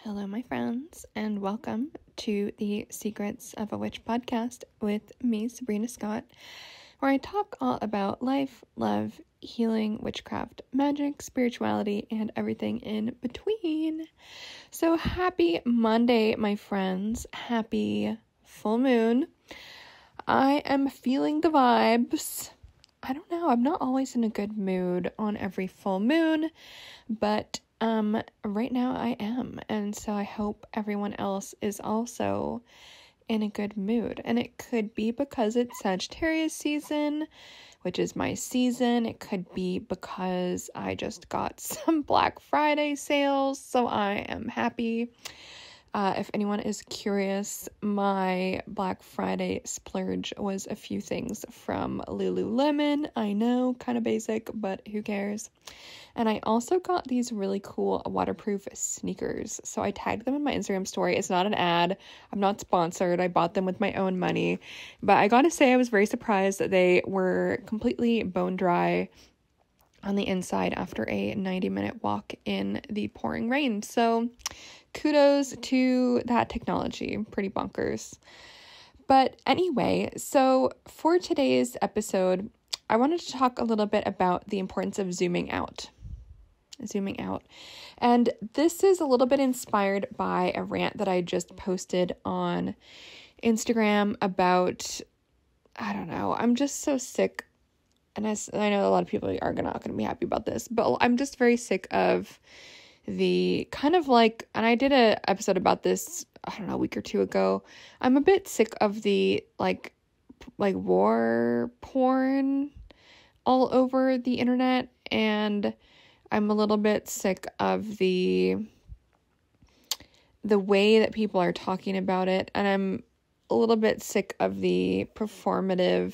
Hello, my friends, and welcome to the Secrets of a Witch podcast with me, Sabrina Scott, where I talk all about life, love, healing, witchcraft, magic, spirituality, and everything in between. So happy Monday, my friends. Happy full moon. I am feeling the vibes. I don't know. I'm not always in a good mood on every full moon, but right now I am, and so I hope everyone else is also in a good mood. And it could be because it's Sagittarius season, which is my season. It could be because I just got some Black Friday sales, so I am happy. If anyone is curious, my Black Friday splurge was a few things from Lululemon. I know, kind of basic, but who cares? And I also got these really cool waterproof sneakers. So I tagged them in my Instagram story. It's not an ad. I'm not sponsored. I bought them with my own money. But I gotta say, I was very surprised that they were completely bone dry on the inside after a 90-minute walk in the pouring rain. So kudos to that technology. Pretty bonkers. But anyway, so for today's episode, I wanted to talk a little bit about the importance of zooming out. And this is a little bit inspired by a rant that I just posted on Instagram about, I don't know, I'm just so sick. And I know a lot of people are not going to be happy about this, but I'm just very sick of the kind of like, and I did an episode about this, I don't know, a week or two ago. I'm a bit sick of the like war porn all over the internet, and I'm a little bit sick of the way that people are talking about it, and I'm a little bit sick of the performative,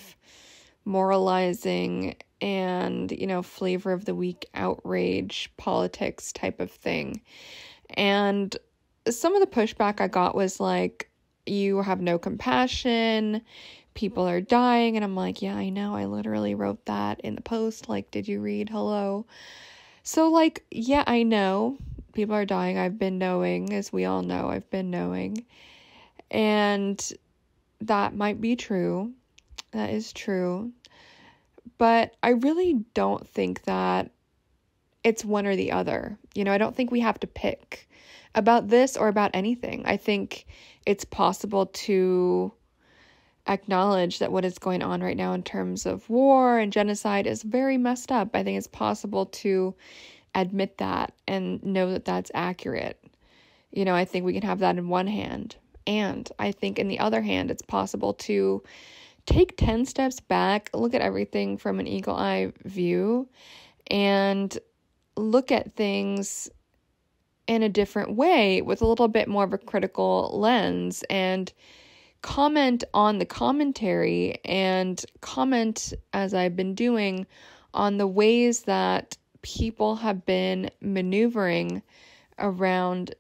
moralizing, and, flavor of the week outrage politics type of thing. And some of the pushback I got was like, you have no compassion, people are dying, and I'm like, yeah, I know, I literally wrote that in the post, like, did you read? Hello? So, like, yeah, I know people are dying. I've been knowing, as we all know, I've been knowing. And that might be true. That is true. But I really don't think that it's one or the other. I don't think we have to pick about this or about anything. I think it's possible to acknowledge that what is going on right now in terms of war and genocide is very messed up. I think it's possible to admit that and know that that's accurate. I think we can have that in one hand. And I think in the other hand, it's possible to take 10 steps back, look at everything from an eagle eye view, and look at things in a different way with a little bit more of a critical lens, and comment on the commentary and comment, as I've been doing, on the ways that people have been maneuvering around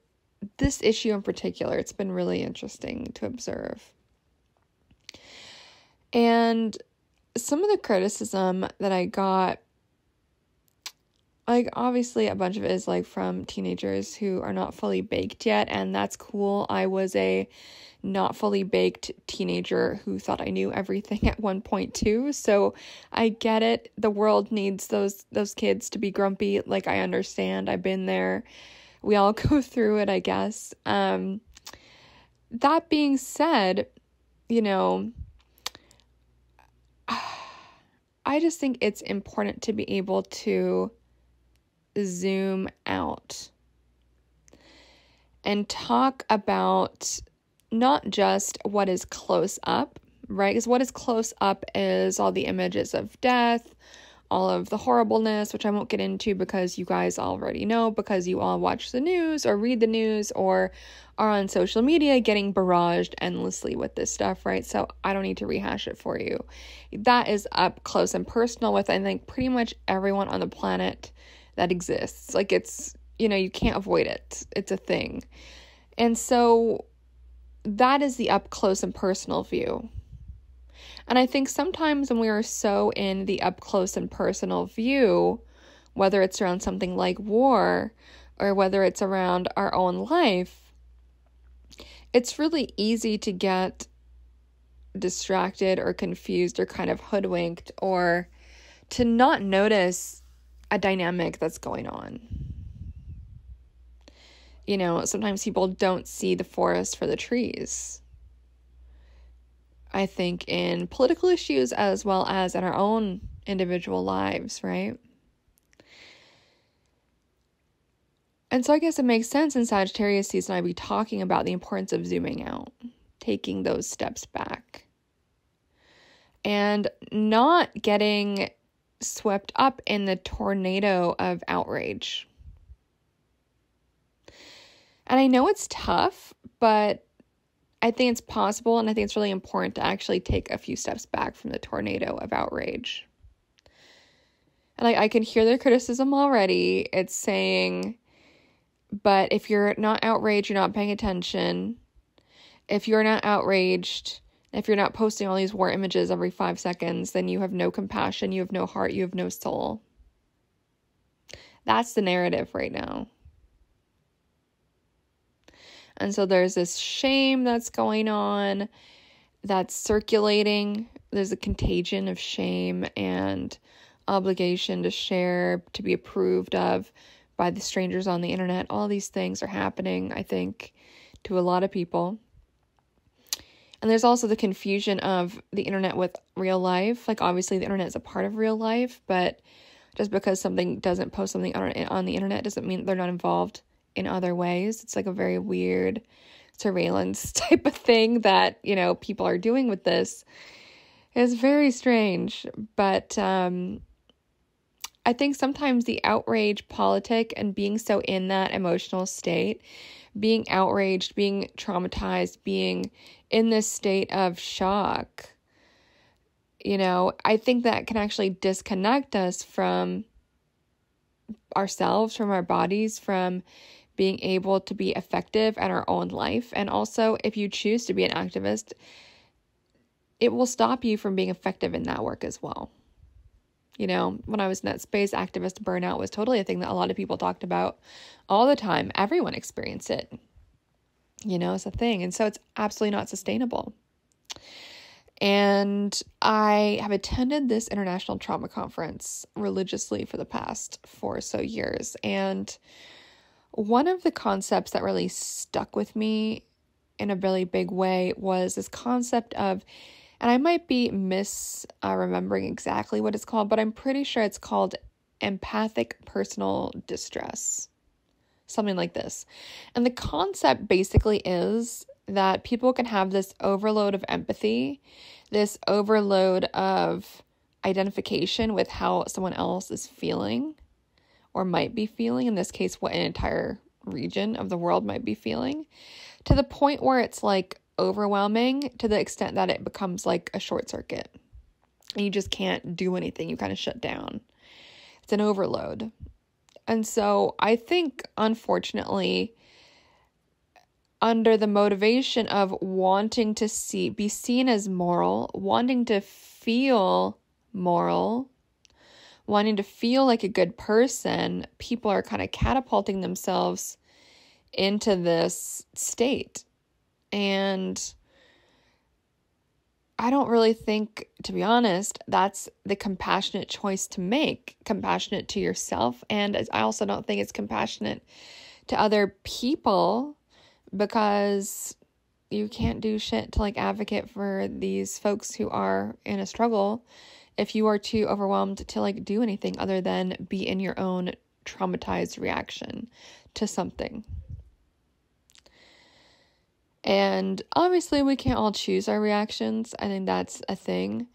this issue in particular. It's been really interesting to observe. And some of the criticism that I got, like, obviously a bunch of it is like from teenagers who are not fully baked yet, and that's cool. I was a not fully baked teenager who thought I knew everything at one point too, so I get it. The world needs those kids to be grumpy. Like, I understand. I've been there. We all go through it, I guess. That being said, I just think it's important to be able to zoom out and talk about not just what is close up, right? Because what is close up is all the images of death, all of the horribleness, which I won't get into because you guys already know, because you all watch the news or read the news or are on social media getting barraged endlessly with this stuff, right? So I don't need to rehash it for you. That is up close and personal with, I think, pretty much everyone on the planet that exists. Like, it's, you can't avoid it. It's a thing. And so that is the up close and personal view. And I think sometimes when we are so in the up close and personal view, whether it's around something like war or whether it's around our own life, it's really easy to get distracted or confused or kind of hoodwinked, or to not notice a dynamic that's going on. You know, sometimes people don't see the forest for the trees. I think in political issues as well as in our own individual lives, right? And so I guess it makes sense in Sagittarius season I'd be talking about the importance of zooming out, taking those steps back, and not getting swept up in the tornado of outrage. And I know it's tough, but I think it's possible, and I think it's really important to actually take a few steps back from the tornado of outrage. And I can hear the criticism already. It's saying, but if you're not outraged, you're not paying attention. If you're not outraged, if you're not posting all these war images every 5 seconds, then you have no compassion, you have no heart, you have no soul. That's the narrative right now. And so there's this shame that's going on, that's circulating. There's a contagion of shame and obligation to share, to be approved of by the strangers on the internet. All these things are happening, I think, to a lot of people. And there's also the confusion of the internet with real life. Like, obviously, the internet is a part of real life, but just because something doesn't post something on the internet doesn't mean they're not involved in other ways. It's like a very weird surveillance type of thing that, you know, people are doing with this. It's very strange, but I think sometimes the outrage politic and being so in that emotional state, being outraged, being traumatized, being in this state of shock, you know, I think that can actually disconnect us from ourselves, from our bodies, from being able to be effective at our own life. And also, if you choose to be an activist, it will stop you from being effective in that work as well. You know, when I was in that space, activist burnout was totally a thing that a lot of people talked about all the time. Everyone experienced it. You know, it's a thing. And so it's absolutely not sustainable. And I have attended this international trauma conference religiously for the past 4 or so years. And one of the concepts that really stuck with me in a really big way was this concept of, and I might be remembering exactly what it's called, but I'm pretty sure it's called empathic personal distress. Something like this. And the concept basically is that people can have this overload of empathy, this overload of identification with how someone else is feeling or might be feeling, in this case, what an entire region of the world might be feeling, to the point where it's like overwhelming to the extent that it becomes like a short circuit. And you just can't do anything. You kind of shut down. It's an overload. And so I think, unfortunately, under the motivation of wanting to be seen as moral, wanting to feel moral, wanting to feel like a good person, people are kind of catapulting themselves into this state. And I don't really think, to be honest, that's the compassionate choice to make, compassionate to yourself. And I also don't think it's compassionate to other people, because you can't do shit to like advocate for these folks who are in a struggle if you are too overwhelmed to like do anything other than be in your own traumatized reaction to something. And obviously we can't all choose our reactions. I think that's a thing.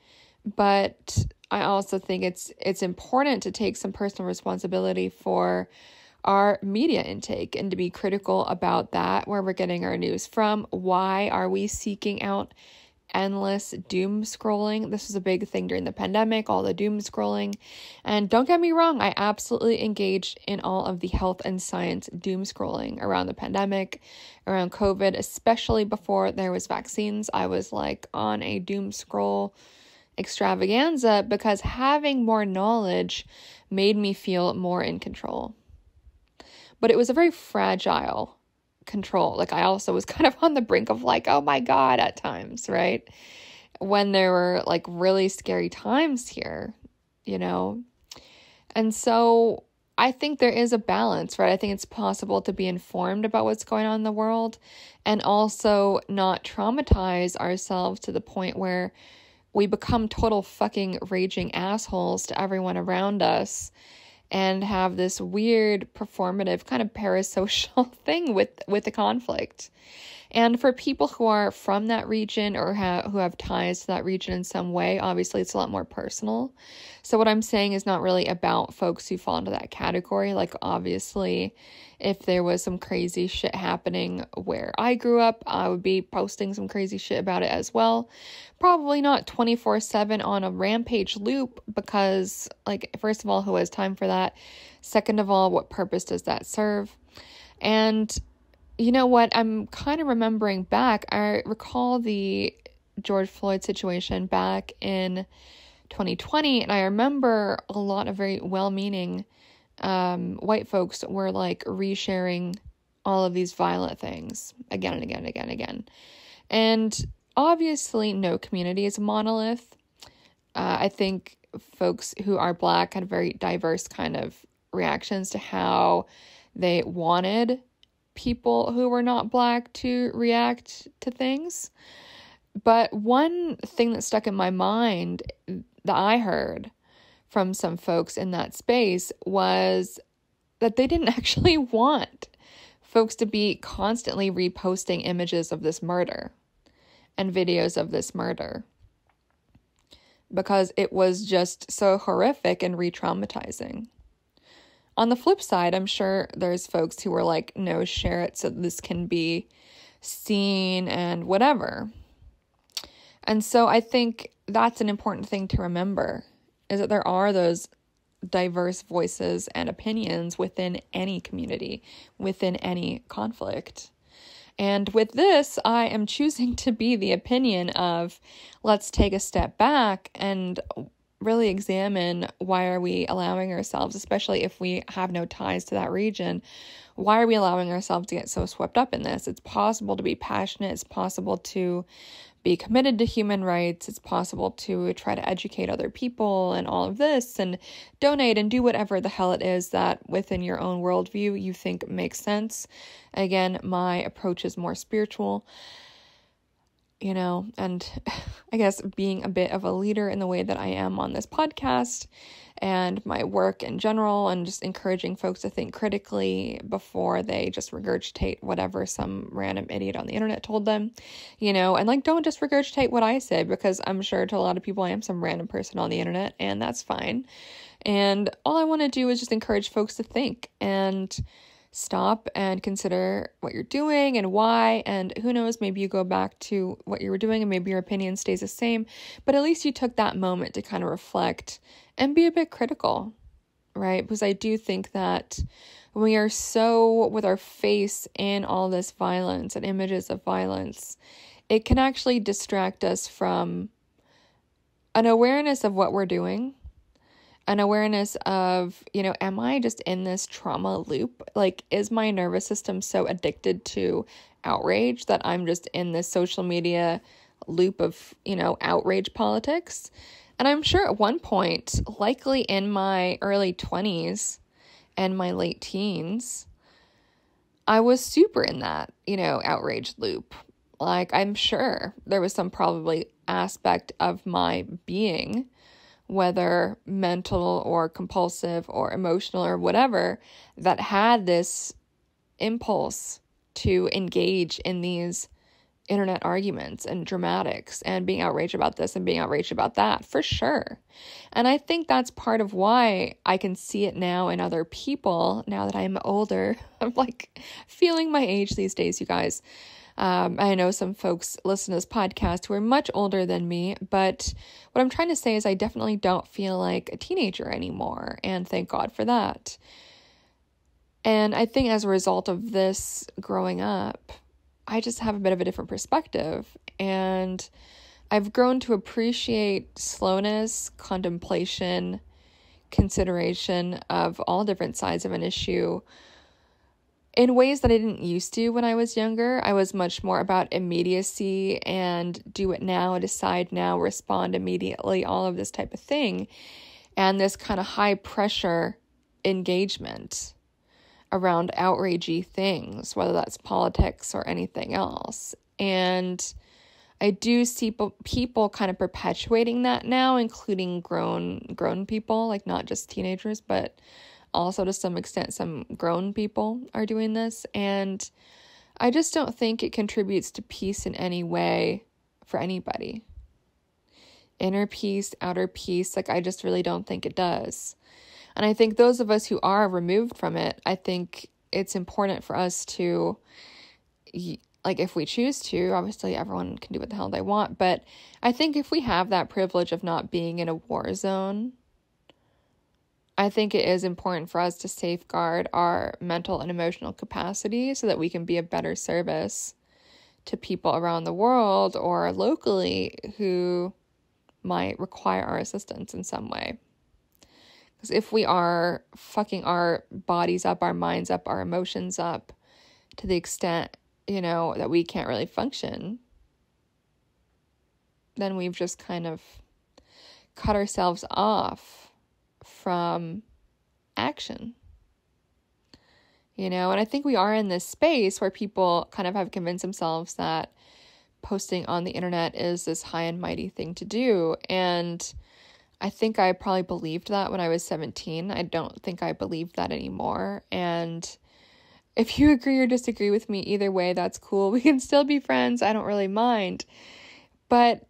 But I also think it's important to take some personal responsibility for our media intake and to be critical about that, where we're getting our news from. Why are we seeking out endless doom scrolling? This was a big thing during the pandemic, all the doom scrolling. And don't get me wrong, I absolutely engaged in all of the health and science doom scrolling around the pandemic, around COVID, especially before there was vaccines. I was like on a doom scroll extravaganza because having more knowledge made me feel more in control. but it was a very fragile control. Like, I also was kind of on the brink of like, oh my God, at times, right? When there were like really scary times here, you know? And so I think there is a balance, right? I think it's possible to be informed about what's going on in the world and also not traumatize ourselves to the point where we become total fucking raging assholes to everyone around us and have this weird performative kind of parasocial thing with the conflict. And for people who are from that region or who have ties to that region in some way, obviously it's a lot more personal. So what I'm saying is not really about folks who fall into that category. Like, obviously, if there was some crazy shit happening where I grew up, I would be posting some crazy shit about it as well. Probably not 24/7 on a rampage loop because, like, first of all, who has time for that? Second of all, what purpose does that serve? And you know what? I'm kind of remembering back. I recall the George Floyd situation back in 2020, and I remember a lot of very well-meaning white folks were like resharing all of these violent things again and again and again and again. And obviously, no community is a monolith. I think folks who are Black had very diverse kind of reactions to how they wanted people who were not Black to react to things. But one thing that stuck in my mind that I heard from some folks in that space was that they didn't actually want folks to be constantly reposting images of this murder and videos of this murder because it was just so horrific and re-traumatizing. On the flip side, I'm sure there's folks who were like, no, share it so this can be seen and whatever. And so I think that's an important thing to remember, is that there are those diverse voices and opinions within any community, within any conflict. And with this, I am choosing to be the opinion of, let's take a step back and really examine, why are we allowing ourselves, especially if we have no ties to that region, why are we allowing ourselves to get so swept up in this? It's possible to be passionate. It's possible to be committed to human rights. It's possible to try to educate other people and all of this and donate and do whatever the hell it is that within your own worldview you think makes sense. Again, my approach is more spiritual, you know, and I guess being a bit of a leader in the way that I am on this podcast and my work in general, and just encouraging folks to think critically before they just regurgitate whatever some random idiot on the internet told them, you know, and like, don't just regurgitate what I say, because I'm sure to a lot of people I am some random person on the internet, and that's fine. And all I want to do is just encourage folks to think and stop and consider what you're doing and why, and who knows, maybe you go back to what you were doing and maybe your opinion stays the same, but at least you took that moment to kind of reflect and be a bit critical, right? Because I do think that when we are so with our face in all this violence and images of violence, it can actually distract us from an awareness of what we're doing, an awareness of, you know, am I just in this trauma loop? Like, is my nervous system so addicted to outrage that I'm just in this social media loop of, you know, outrage politics? And I'm sure at one point, likely in my early 20s and my late teens, I was super in that, you know, outrage loop. Like, I'm sure there was some probably aspect of my being, whether mental or compulsive or emotional or whatever, that had this impulse to engage in these internet arguments and dramatics and being outraged about this and being outraged about that, for sure. And I think that's part of why I can see it now in other people, now that I'm older. I'm like feeling my age these days, you guys. I know some folks listen to this podcast who are much older than me, but what I'm trying to say is I definitely don't feel like a teenager anymore, and thank God for that. And I think as a result of this growing up, I just have a bit of a different perspective, and I've grown to appreciate slowness, contemplation, consideration of all different sides of an issue in ways that I didn't used to when I was younger. I was much more about immediacy and do it now, decide now, respond immediately, all of this type of thing. And this kind of high pressure engagement around outragey things, whether that's politics or anything else. And I do see people kind of perpetuating that now, including grown people, like not just teenagers, but also to some extent some grown people are doing this. And I just don't think it contributes to peace in any way for anybody. Inner peace, outer peace, like I just really don't think it does. And I think those of us who are removed from it, I think it's important for us to, like if we choose to, obviously everyone can do what the hell they want, but I think if we have that privilege of not being in a war zone, I think it is important for us to safeguard our mental and emotional capacity so that we can be a better service to people around the world or locally who might require our assistance in some way. Because if we are fucking our bodies up, our minds up, our emotions up to the extent, that we can't really function, then we've just kind of cut ourselves off from action. And I think we are in this space where people kind of have convinced themselves that posting on the internet is this high and mighty thing to do. And I think I probably believed that when I was 17. I don't think I believe that anymore. And if you agree or disagree with me, either way, that's cool. We can still be friends. I don't really mind. But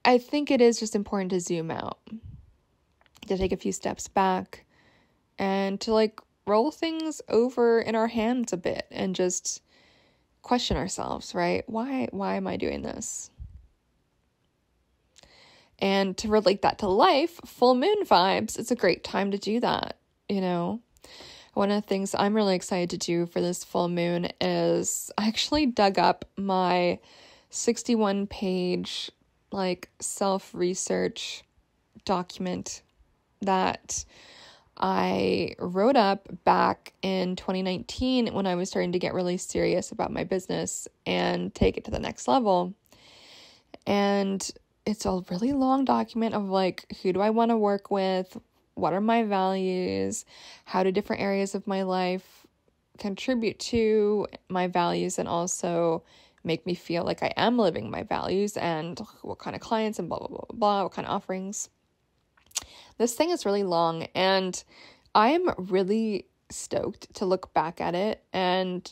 I think it is just important to zoom out, to take a few steps back, and to roll things over in our hands a bit and just question ourselves, right? Why am I doing this? And to relate that to life, full moon vibes, it's a great time to do that, One of the things I'm really excited to do for this full moon is I actually dug up my 61-page, self-research document that I wrote up back in 2019 when I was starting to get really serious about my business and take it to the next level. And it's a really long document of who do I want to work with? What are my values? How do different areas of my life contribute to my values and also make me feel like I am living my values, and what kind of clients and blah, blah, blah, blah, what kind of offerings. This thing is really long, and I'm really stoked to look back at it and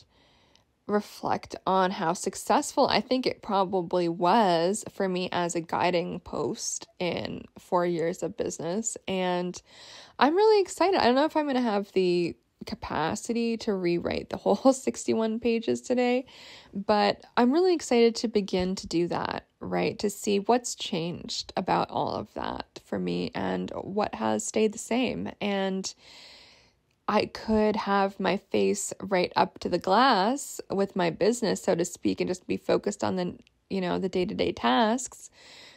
reflect on how successful I think it probably was for me as a guiding post in 4 years of business. And I'm really excited. I don't know if I'm going to have the capacity to rewrite the whole 61 pages today, but I'm really excited to begin to do that, right? To see what's changed about all of that for me and what has stayed the same. And I could have my face right up to the glass with my business, so to speak, and just be focused on the day-to-day tasks.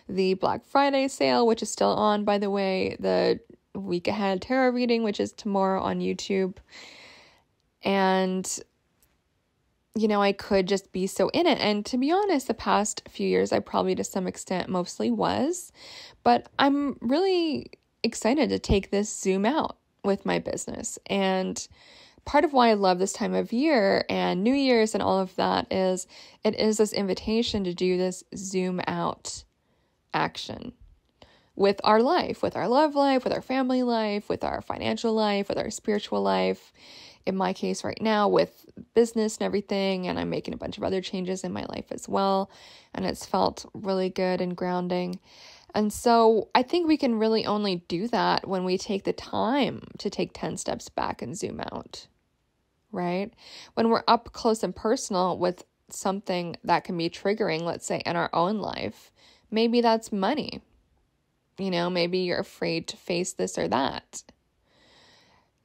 The Black Friday sale, which is still on, by the way, the week ahead tarot reading, which is tomorrow on YouTube. And, I could just be so in it. And to be honest, the past few years, I probably to some extent mostly was, but I'm really excited to take this zoom out with my business. And part of why I love this time of year and New Year's and all of that is it is this invitation to do this zoom out action with our life, with our love life, with our family life, with our financial life, with our spiritual life. In my case right now with business and everything, and I'm making a bunch of other changes in my life as well. And it's felt really good and grounding. And so I think we can really only do that when we take the time to take 10 steps back and zoom out, right? When we're up close and personal with something that can be triggering, let's say in our own life, maybe that's money. Maybe you're afraid to face this or that.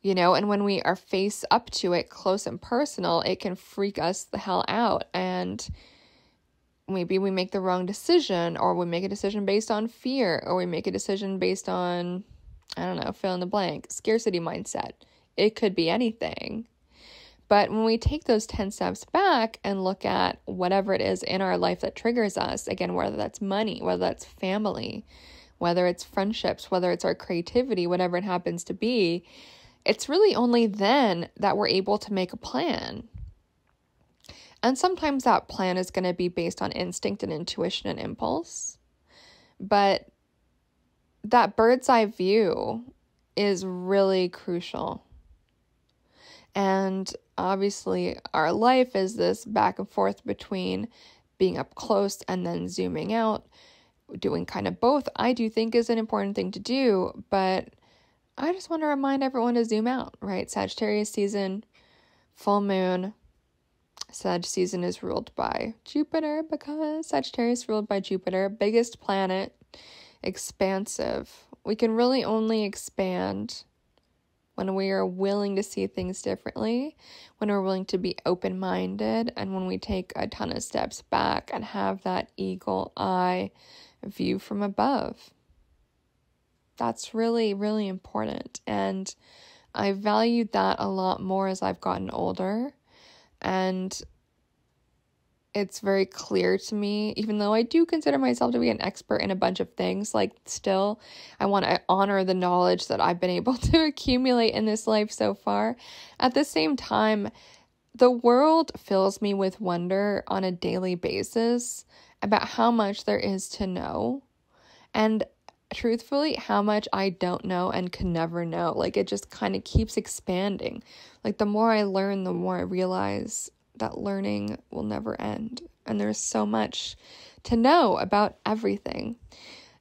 And when we are face up to it, close and personal, it can freak us the hell out. And maybe we make the wrong decision, or we make a decision based on fear, or we make a decision based on, fill in the blank, scarcity mindset. It could be anything. But when we take those 10 steps back and look at whatever it is in our life that triggers us, again, whether that's money, whether that's family, whether it's friendships, whether it's our creativity, whatever it happens to be, it's really only then that we're able to make a plan. And sometimes that plan is going to be based on instinct and intuition and impulse. But that bird's eye view is really crucial. And obviously, our life is this back and forth between being up close and then zooming out. Doing kind of both, I do think, is an important thing to do, but I just want to remind everyone to zoom out, right? Sagittarius season, full moon. Sag season is ruled by Jupiter because Sagittarius is ruled by Jupiter, biggest planet, expansive. We can really only expand when we are willing to see things differently, when we're willing to be open-minded, and when we take a ton of steps back and have that eagle eye view from above. That's really, really important. And I valued that a lot more as I've gotten older. And it's very clear to me, even though I do consider myself to be an expert in a bunch of things, like still, I want to honor the knowledge that I've been able to accumulate in this life so far. At the same time, the world fills me with wonder on a daily basis about how much there is to know, and truthfully, how much I don't know and can never know. Like, it just kind of keeps expanding. Like, the more I learn, the more I realize that learning will never end. And there's so much to know about everything.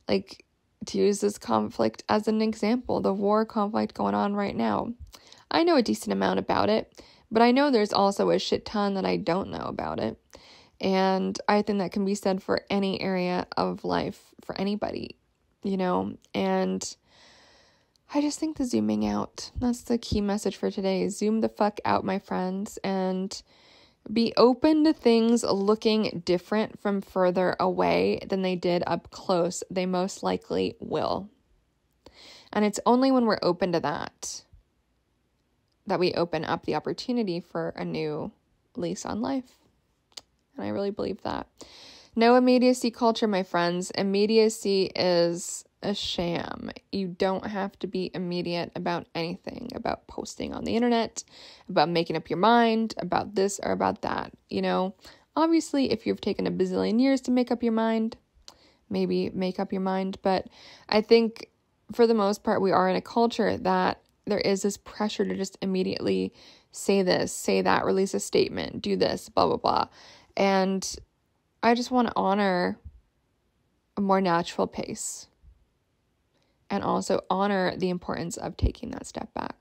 Like, to use this conflict as an example, the war conflict going on right now. I know a decent amount about it, but I know there's also a shit ton that I don't know about it. And I think that can be said for any area of life, for anybody, you know. And I just think the zooming out, that's the key message for today. Zoom the fuck out, my friends, and be open to things looking different from further away than they did up close. They most likely will. And it's only when we're open to that we open up the opportunity for a new lease on life. And I really believe that. No immediacy culture, my friends. Immediacy is a sham. You don't have to be immediate about anything, about posting on the internet, about making up your mind, about this or about that. You know, obviously, if you've taken a bazillion years to make up your mind, maybe make up your mind. But I think for the most part, we are in a culture that there is this pressure to just immediately say this, say that, release a statement, do this, blah, blah, blah. And I just want to honor a more natural pace and also honor the importance of taking that step back.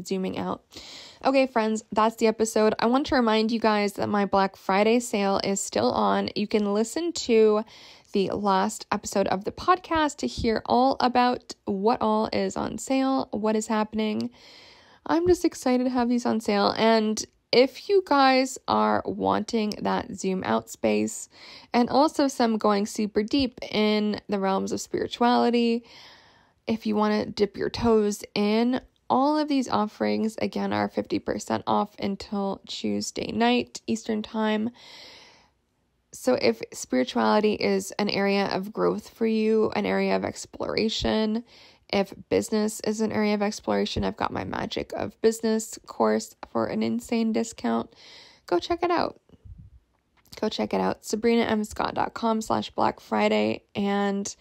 Zooming out. Okay, friends, that's the episode. I want to remind you guys that my Black Friday sale is still on. You can listen to the last episode of the podcast to hear all about what all is on sale, what is happening. I'm just excited to have these on sale. And if you guys are wanting that zoom out space and also some going super deep in the realms of spirituality, if you want to dip your toes in, all of these offerings, again, are 50% off until Tuesday night, Eastern time. So if spirituality is an area of growth for you, an area of exploration, if business is an area of exploration, I've got my Magic of Business course for an insane discount. Go check it out. Go check it out. SabrinaMScott.com/Black Friday. And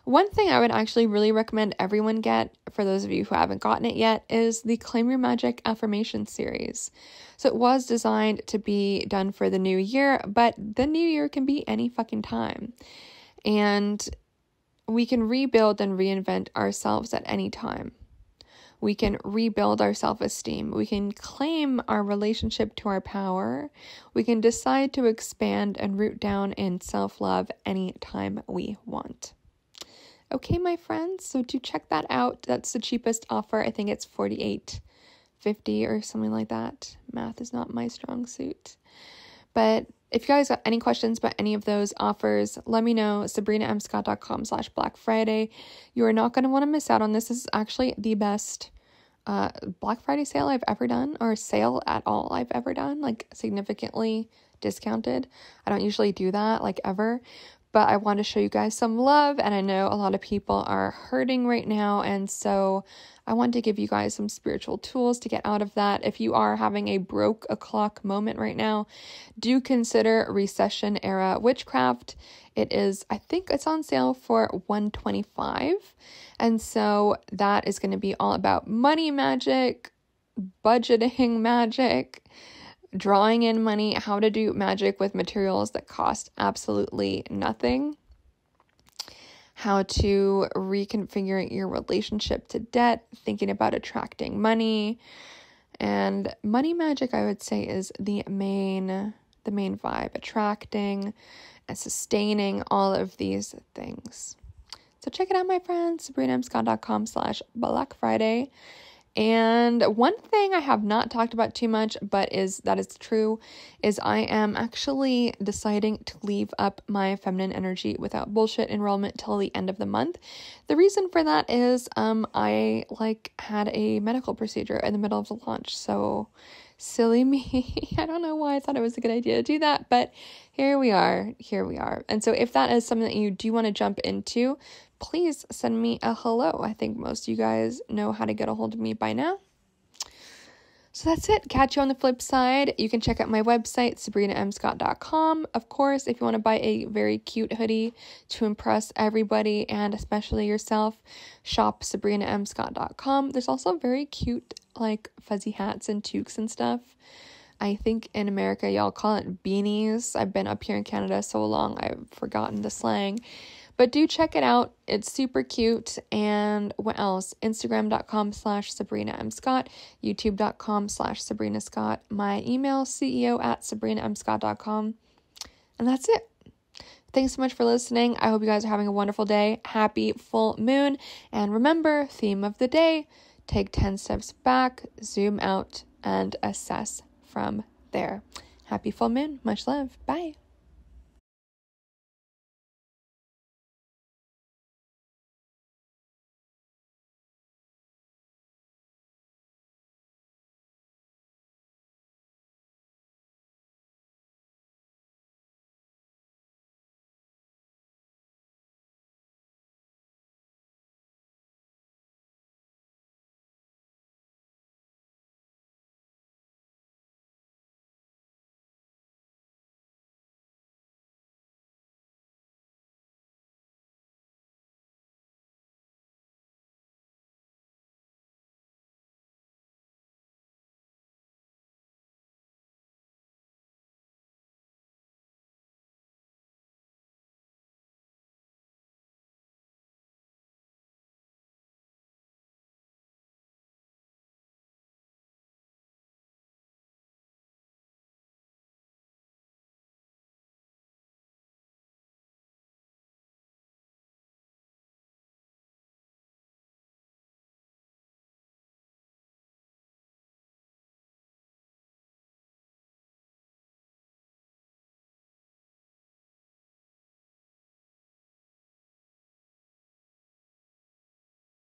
one thing I would actually really recommend everyone get, for those of you who haven't gotten it yet, is the Claim Your Magic Affirmation series. So it was designed to be done for the new year, but the new year can be any fucking time. And we can rebuild and reinvent ourselves at any time. We can rebuild our self-esteem. We can claim our relationship to our power. We can decide to expand and root down in self-love anytime we want. Okay, my friends, so do check that out. That's the cheapest offer. I think it's $48.50 or something like that. Math is not my strong suit. But if you guys got any questions about any of those offers, let me know. SabrinaMScott.com/Black Friday. You are not going to want to miss out on this. This is actually the best Black Friday sale I've ever done, or sale at all I've ever done, like significantly discounted. I don't usually do that, like, ever, but I want to show you guys some love, and I know a lot of people are hurting right now, and so I want to give you guys some spiritual tools to get out of that. If you are having a broke o'clock moment right now, do consider Recession Era Witchcraft. It is, I think it's on sale for $125, and so that is going to be all about money magic, budgeting magic, drawing in money, how to do magic with materials that cost absolutely nothing, how to reconfigure your relationship to debt, thinking about attracting money. And money magic, I would say, is the main vibe, attracting and sustaining all of these things. So check it out, my friends, sabrinamscott.com/Black Friday. And one thing I have not talked about too much, but is true, is I am actually deciding to leave up my feminine energy without bullshit enrollment till the end of the month. The reason for that is I had a medical procedure in the middle of the launch, so silly me. I don't know why I thought it was a good idea to do that, but here we are. And so if that is something that you do want to jump into, please send me a hello. I think most of you guys know how to get a hold of me by now. So that's it. Catch you on the flip side. You can check out my website, sabrinamscott.com. Of course, if you want to buy a very cute hoodie to impress everybody and especially yourself, shop sabrinamscott.com. There's also very cute, like, fuzzy hats and toques and stuff. I think in America, y'all call it beanies. I've been up here in Canada so long, I've forgotten the slang. But do check it out. It's super cute. And what else? Instagram.com/SabrinaMScott, YouTube.com/SabrinaScott, my email, CEO@SabrinaMScott.com. And that's it. Thanks so much for listening. I hope you guys are having a wonderful day. Happy full moon. And remember, theme of the day, take 10 steps back, zoom out, and assess from there. Happy full moon. Much love. Bye.